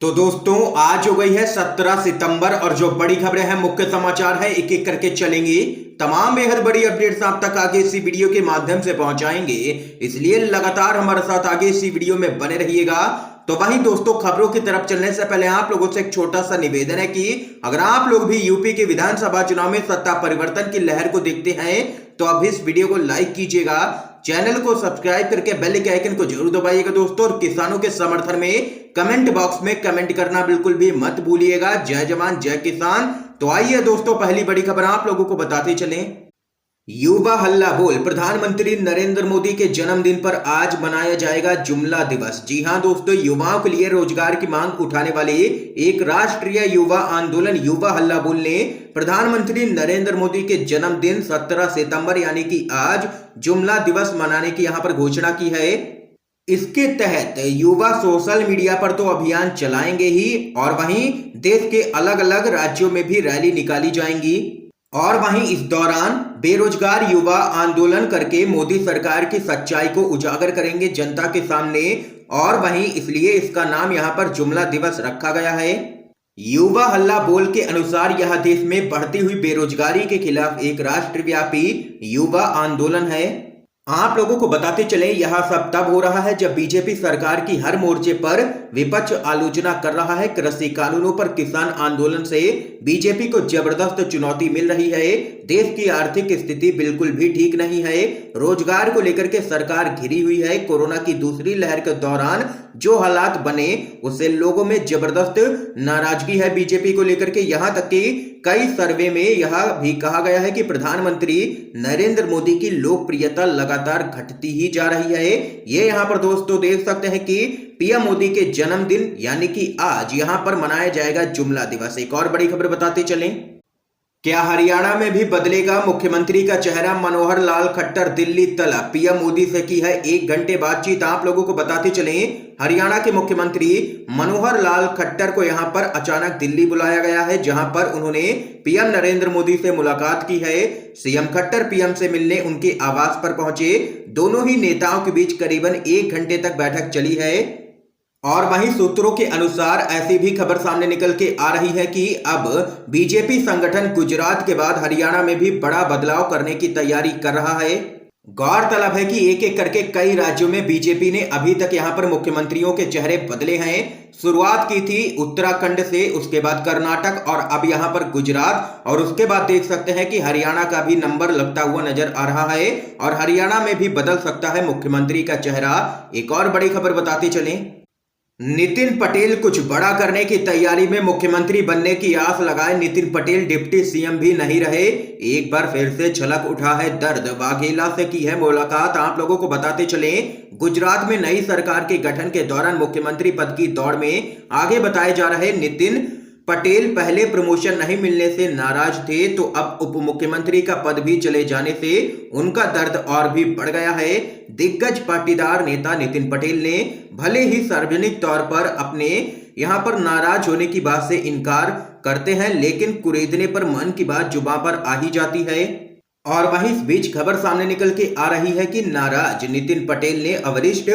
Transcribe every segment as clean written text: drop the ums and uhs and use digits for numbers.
तो दोस्तों आज हो गई है 17 सितंबर और जो बड़ी खबरें हैं मुख्य समाचार हैं एक एक करके चलेंगी। तमाम बेहद बड़ी अपडेट्स आप तक आगे इसी वीडियो के माध्यम से पहुंचाएंगे, इसलिए लगातार हमारे साथ आगे इसी वीडियो में बने रहिएगा। तो वहीं दोस्तों खबरों की तरफ चलने से पहले आप लोगों से एक छोटा सा निवेदन है कि अगर आप लोग भी यूपी के विधानसभा चुनाव में सत्ता परिवर्तन की लहर को देखते हैं तो अब इस वीडियो को लाइक कीजिएगा, चैनल को सब्सक्राइब करके बेल के आइकन को जरूर दबाइएगा दोस्तों, और किसानों के समर्थन में कमेंट बॉक्स में कमेंट करना बिल्कुल भी मत भूलिएगा। जय जवान जय किसान। तो आइए दोस्तों पहली बड़ी खबर आप लोगों को बताते चलें। युवा हल्ला बोल, प्रधानमंत्री नरेंद्र मोदी के जन्मदिन पर आज मनाया जाएगा जुमला दिवस। जी हां दोस्तों, युवाओं के लिए रोजगार की मांग उठाने वाले एक राष्ट्रीय युवा आंदोलन युवा हल्ला बोल ने प्रधानमंत्री नरेंद्र मोदी के जन्मदिन 17 सितंबर यानी कि आज जुमला दिवस मनाने की यहां पर घोषणा की है। इसके तहत युवा सोशल मीडिया पर तो अभियान चलाएंगे ही, और वहीं देश के अलग अलग राज्यों में भी रैली निकाली जाएंगी, और वहीं इस दौरान बेरोजगार युवा आंदोलन करके मोदी सरकार की सच्चाई को उजागर करेंगे जनता के सामने, और वहीं इसलिए इसका नाम यहां पर जुमला दिवस रखा गया है। युवा हल्ला बोल के अनुसार यह देश में बढ़ती हुई बेरोजगारी के खिलाफ एक राष्ट्रव्यापी युवा आंदोलन है। आप लोगों को बताते चलें, यह सब तब हो रहा है जब बीजेपी सरकार की हर मोर्चे पर विपक्ष आलोचना कर रहा है। कृषि कानूनों पर किसान आंदोलन से बीजेपी को जबरदस्त चुनौती मिल रही है। देश की आर्थिक स्थिति बिल्कुल भी ठीक नहीं है। रोजगार को लेकर के सरकार घिरी हुई है। कोरोना की दूसरी लहर के दौरान जो हालात बने उससे लोगों में जबरदस्त नाराजगी है बीजेपी को लेकर के। यहां तक कि कई सर्वे में यह भी कहा गया है कि प्रधानमंत्री नरेंद्र मोदी की लोकप्रियता लगातार घटती ही जा रही है। ये यहां पर दोस्तों देख सकते हैं कि पीएम मोदी के जन्मदिन यानी कि आज यहां पर मनाया जाएगा जुमला दिवस। एक और बड़ी खबर बताते चलें, क्या हरियाणा में भी बदलेगा मुख्यमंत्री का चेहरा? मनोहर लाल खट्टर दिल्ली तलब, पीएम मोदी से की है 1 घंटे बातचीत। आप लोगों को बताते चलें, हरियाणा के मुख्यमंत्री मनोहर लाल खट्टर को यहां पर अचानक दिल्ली बुलाया गया है, जहां पर उन्होंने पीएम नरेंद्र मोदी से मुलाकात की है। सीएम खट्टर पीएम से मिलने उनके आवास पर पहुंचे। दोनों ही नेताओं के बीच करीबन 1 घंटे तक बैठक चली है, और वहीं सूत्रों के अनुसार ऐसी भी खबर सामने निकल के आ रही है कि अब बीजेपी संगठन गुजरात के बाद हरियाणा में भी बड़ा बदलाव करने की तैयारी कर रहा है। गौरतलब है कि एक एक करके कई राज्यों में बीजेपी ने अभी तक यहां पर मुख्यमंत्रियों के चेहरे बदले हैं। शुरुआत की थी उत्तराखंड से, उसके बाद कर्नाटक, और अब यहां पर गुजरात, और उसके बाद देख सकते हैं कि हरियाणा का भी नंबर लगता हुआ नजर आ रहा है, और हरियाणा में भी बदल सकता है मुख्यमंत्री का चेहरा। एक और बड़ी खबर बताते चलें, नितिन पटेल कुछ बड़ा करने की तैयारी में, मुख्यमंत्री बनने की आस लगाए नितिन पटेल डिप्टी सीएम भी नहीं रहे। एक बार फिर से छलक उठा है दर्द, वाघेला से की है मुलाकात। आप लोगों को बताते चलें, गुजरात में नई सरकार के गठन के दौरान मुख्यमंत्री पद की दौड़ में आगे बताए जा रहे नितिन पटेल पहले प्रमोशन नहीं मिलने से नाराज थे, तो अब उप मुख्यमंत्री का पद भी चले जाने से उनका दर्द और भी बढ़ गया है। दिग्गज पाटीदार नेता नितिन पटेल ने भले ही सार्वजनिक तौर पर अपने यहां पर नाराज होने की बात से इनकार करते हैं, लेकिन कुरेदने पर मन की बात जुबान पर आ ही जाती है। और वहीं इस बीच खबर सामने निकल के आ रही है कि नाराज नितिन पटेल ने वरिष्ठ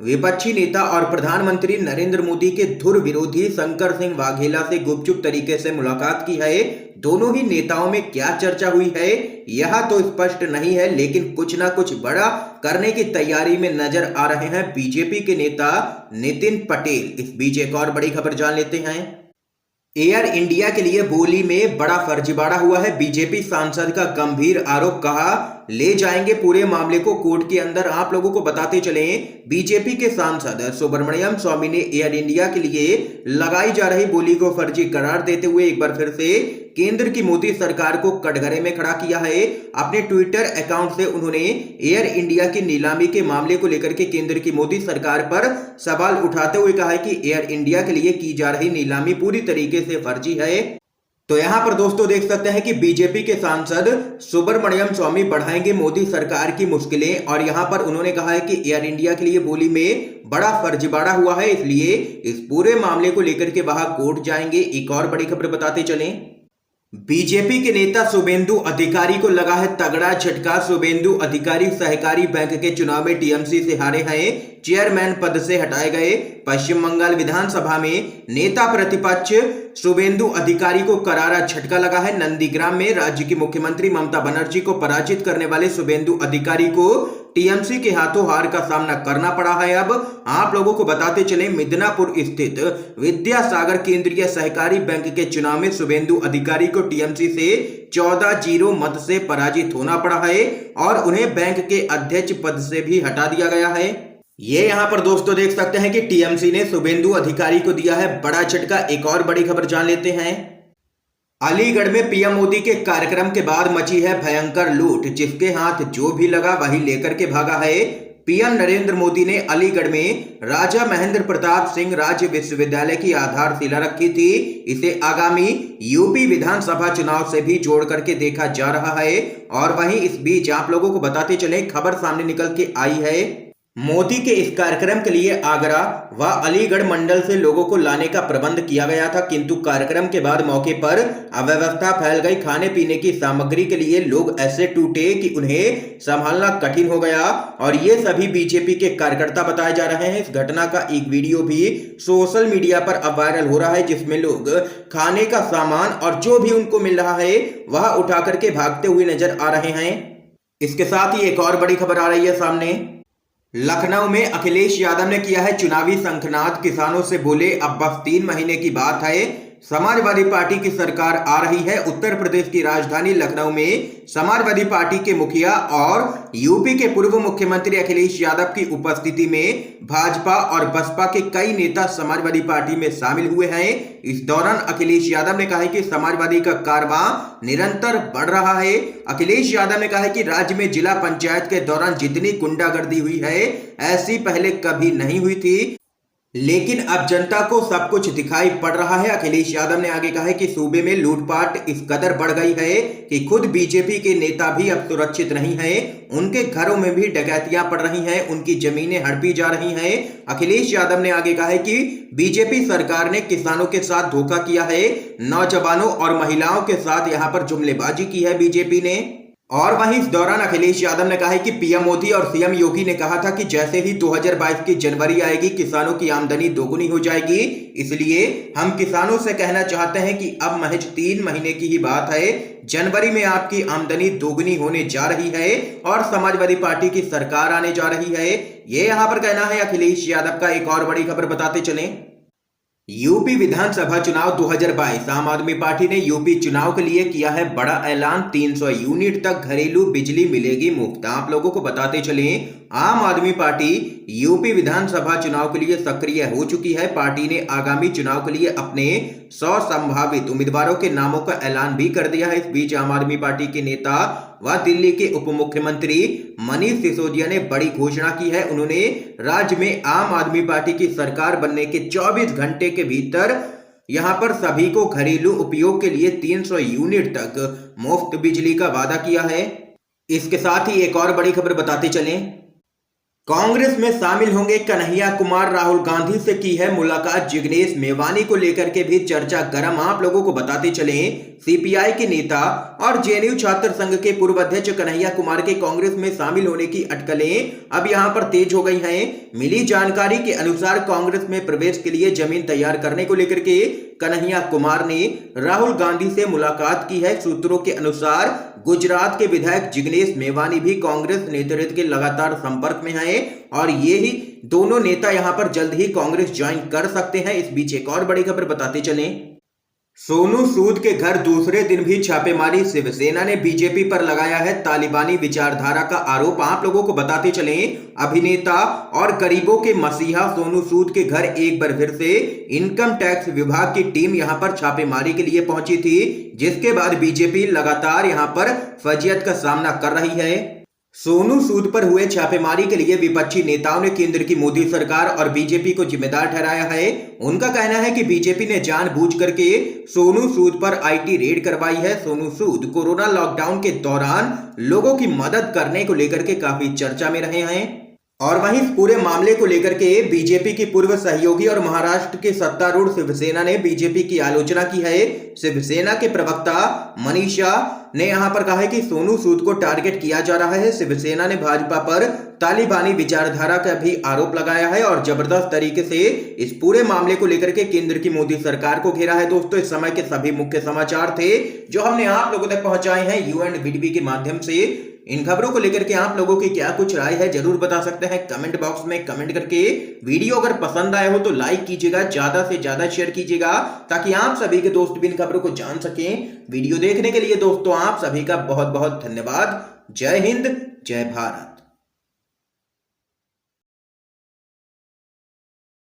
विपक्षी नेता और प्रधानमंत्री नरेंद्र मोदी के धुर विरोधी शंकर सिंह वाघेला से गुपचुप तरीके से मुलाकात की है। दोनों ही नेताओं में क्या चर्चा हुई है यह तो स्पष्ट नहीं है, लेकिन कुछ ना कुछ बड़ा करने की तैयारी में नजर आ रहे हैं बीजेपी के नेता नितिन पटेल। इस बीच एक और बड़ी खबर जान लेते हैं, एयर इंडिया के लिए बोली में बड़ा फर्जीवाड़ा हुआ है। बीजेपी सांसद का गंभीर आरोप, कहा ले जाएंगे पूरे मामले को कोर्ट के अंदर। आप लोगों को बताते चलें, बीजेपी के सांसद सुब्रमण्यम स्वामी ने एयर इंडिया के लिए लगाई जा रही बोली को फर्जी करार देते हुए एक बार फिर से केंद्र की मोदी सरकार को कटघरे में खड़ा किया है। अपने ट्विटर अकाउंट से उन्होंने एयर इंडिया की नीलामी के मामले को लेकर के केंद्र की मोदी सरकार पर सवाल उठाते हुए कहा है कि एयर इंडिया के लिए की जा रही नीलामी पूरी तरीके से फर्जी है। तो यहां पर दोस्तों देख सकते हैं कि बीजेपी के सांसद सुब्रमण्यम स्वामी बढ़ाएंगे मोदी सरकार की मुश्किलें, और यहां पर उन्होंने कहा है कि एयर इंडिया के लिए बोली में बड़ा फर्जीवाड़ा हुआ है, इसलिए इस पूरे मामले को लेकर के वहां कोर्ट जाएंगे। एक और बड़ी खबर बताते चलें, बीजेपी के नेता शुभेंदु अधिकारी को लगा है तगड़ा झटका। शुभेंदु अधिकारी सहकारी बैंक के चुनाव में टीएमसी से हारे हैं। चेयरमैन पद से हटाए गए। पश्चिम बंगाल विधानसभा में नेता प्रतिपक्ष शुभेंदु अधिकारी को करारा झटका लगा है। नंदीग्राम में राज्य की मुख्यमंत्री ममता बनर्जी को पराजित करने वाले शुभेंदु अधिकारी को टीएमसी के हाथों हार का सामना करना पड़ा है। अब आप लोगों को बताते चले, मिदनापुर स्थित विद्यासागर केंद्रीय सहकारी बैंक के चुनाव में शुभेंदु अधिकारी को टीएमसी से 14-0 मत से पराजित होना पड़ा है और उन्हें बैंक के अध्यक्ष पद से भी हटा दिया गया है। ये यहाँ पर दोस्तों देख सकते हैं कि टीएमसी ने शुभेंदु अधिकारी को दिया है बड़ा झटका। एक और बड़ी खबर जान लेते हैं। अलीगढ़ में पीएम मोदी के कार्यक्रम के बाद मची है भयंकर लूट। जिसके हाथ जो भी लगा वही लेकर के भागा है। पीएम नरेंद्र मोदी ने अलीगढ़ में राजा महेंद्र प्रताप सिंह राज्य विश्वविद्यालय की आधारशिला रखी थी। इसे आगामी यूपी विधानसभा चुनाव से भी जोड़ करके देखा जा रहा है। और वहीं इस बीच आप लोगों को बताते चले, खबर सामने निकल के आई है, मोदी के इस कार्यक्रम के लिए आगरा व अलीगढ़ मंडल से लोगों को लाने का प्रबंध किया गया था, किंतु कार्यक्रम के बाद मौके पर अव्यवस्था फैल गई। खाने पीने की सामग्री के लिए लोग ऐसे टूटे कि उन्हें संभालना कठिन हो गया और ये सभी बीजेपी के कार्यकर्ता बताए जा रहे हैं। इस घटना का एक वीडियो भी सोशल मीडिया पर अब वायरल हो रहा है, जिसमें लोग खाने का सामान और जो भी उनको मिल रहा है वह उठा करके भागते हुए नजर आ रहे हैं। इसके साथ ही एक और बड़ी खबर आ रही है सामने। लखनऊ में अखिलेश यादव ने किया है चुनावी शंखनाद। किसानों से बोले अब बस 3 महीने की बात है, समाजवादी पार्टी की सरकार आ रही है। उत्तर प्रदेश की राजधानी लखनऊ में समाजवादी पार्टी के मुखिया और यूपी के पूर्व मुख्यमंत्री अखिलेश यादव की उपस्थिति में भाजपा और बसपा के कई नेता समाजवादी पार्टी में शामिल हुए हैं। इस दौरान अखिलेश यादव ने कहा है कि समाजवादी का कारवां निरंतर बढ़ रहा है। अखिलेश यादव ने कहा है कि राज्य में जिला पंचायत के दौरान जितनी गुंडागर्दी हुई है ऐसी पहले कभी नहीं हुई थी, लेकिन अब जनता को सब कुछ दिखाई पड़ रहा है। अखिलेश यादव ने आगे कहा है कि सूबे में लूटपाट इस कदर बढ़ गई है कि खुद बीजेपी के नेता भी अब सुरक्षित नहीं है। उनके घरों में भी डकैतियां पड़ रही हैं, उनकी जमीनें हड़पी जा रही हैं। अखिलेश यादव ने आगे कहा है कि बीजेपी सरकार ने किसानों के साथ धोखा किया है, नौजवानों और महिलाओं के साथ यहां पर जुमलेबाजी की है बीजेपी ने। और वहीं इस दौरान अखिलेश यादव ने कहा है कि पीएम मोदी और सीएम योगी ने कहा था कि जैसे ही 2022 की जनवरी आएगी किसानों की आमदनी दोगुनी हो जाएगी। इसलिए हम किसानों से कहना चाहते हैं कि अब महज 3 महीने की ही बात है, जनवरी में आपकी आमदनी दोगुनी होने जा रही है और समाजवादी पार्टी की सरकार आने जा रही है। ये यहाँ पर कहना है अखिलेश यादव का। एक और बड़ी खबर बताते चलें। यूपी विधानसभा चुनाव 2022, आम आदमी पार्टी ने यूपी चुनाव के लिए किया है बड़ा ऐलान। 300 यूनिट तक घरेलू बिजली मिलेगी मुफ्त। आप लोगों को बताते चलें, आम आदमी पार्टी यूपी विधानसभा चुनाव के लिए सक्रिय हो चुकी है। पार्टी ने आगामी चुनाव के लिए अपने 100 संभावित उम्मीदवारों के नामों का ऐलान भी कर दिया है। इस बीच आम आदमी पार्टी के नेता व दिल्ली के उप मुख्यमंत्री मनीष सिसोदिया ने बड़ी घोषणा की है। उन्होंने राज्य में आम आदमी पार्टी की सरकार बनने के 24 घंटे के भीतर यहां पर सभी को घरेलू उपयोग के लिए 300 यूनिट तक मुफ्त बिजली का वादा किया है। इसके साथ ही एक और बड़ी खबर बताते चलें। कांग्रेस में शामिल होंगे कन्हैया कुमार। राहुल गांधी से की है मुलाकात। जिग्नेश मेवानी को लेकर के भी चर्चा गर्म। आप लोगों को बताते चलें, सीपीआई के नेता और जेएनयू छात्र संघ के पूर्व अध्यक्ष कन्हैया कुमार के कांग्रेस में शामिल होने की अटकलें अब यहां पर तेज हो गई हैं। मिली जानकारी के अनुसार कांग्रेस में प्रवेश के लिए जमीन तैयार करने को लेकर के कन्हैया कुमार ने राहुल गांधी से मुलाकात की है। सूत्रों के अनुसार गुजरात के विधायक जिग्नेश मेवानी भी कांग्रेस नेतृत्व के लगातार संपर्क में हैं और ये ही दोनों नेता यहां पर जल्द ही कांग्रेस ज्वाइन कर सकते हैं। इस बीच एक और बड़ी खबर बताते चलें। सोनू सूद के घर दूसरे दिन भी छापेमारी। शिवसेना ने बीजेपी पर लगाया है तालिबानी विचारधारा का आरोप। आप लोगों को बताते चलें, अभिनेता और गरीबों के मसीहा सोनू सूद के घर एक बार फिर से इनकम टैक्स विभाग की टीम यहां पर छापेमारी के लिए पहुंची थी, जिसके बाद बीजेपी लगातार यहां पर फजीयत का सामना कर रही है। सोनू सूद पर हुए छापेमारी के लिए विपक्षी नेताओं ने केंद्र की मोदी सरकार और बीजेपी को जिम्मेदार ठहराया है। उनका कहना है कि बीजेपी ने जानबूझ करके सोनू सूद पर आईटी रेड करवाई है। सोनू सूद कोरोना लॉकडाउन के दौरान लोगों की मदद करने को लेकर के काफी चर्चा में रहे हैं। और वहीं इस पूरे मामले को लेकर के बीजेपी की पूर्व सहयोगी और महाराष्ट्र के सत्तारूढ़ शिवसेना ने बीजेपी की आलोचना की है। शिवसेना के प्रवक्ता मनीषा ने यहां पर कहा है कि सोनू सूद को टारगेट किया जा रहा है। शिवसेना ने भाजपा पर तालिबानी विचारधारा का भी आरोप लगाया है और जबरदस्त तरीके से इस पूरे मामले को लेकर के केंद्र की मोदी सरकार को घेरा है। दोस्तों, इस समय के सभी मुख्य समाचार थे जो हमने आप लोगों तक पहुंचाए हैं U&VDB के माध्यम से। इन खबरों को लेकर के आप लोगों की क्या कुछ राय है जरूर बता सकते हैं कमेंट बॉक्स में कमेंट करके। वीडियो अगर पसंद आया हो तो लाइक कीजिएगा, ज्यादा से ज्यादा शेयर कीजिएगा ताकि आप सभी के दोस्त भी इन खबरों को जान सकें। वीडियो देखने के लिए दोस्तों आप सभी का बहुत बहुत धन्यवाद। जय हिंद, जय भारत।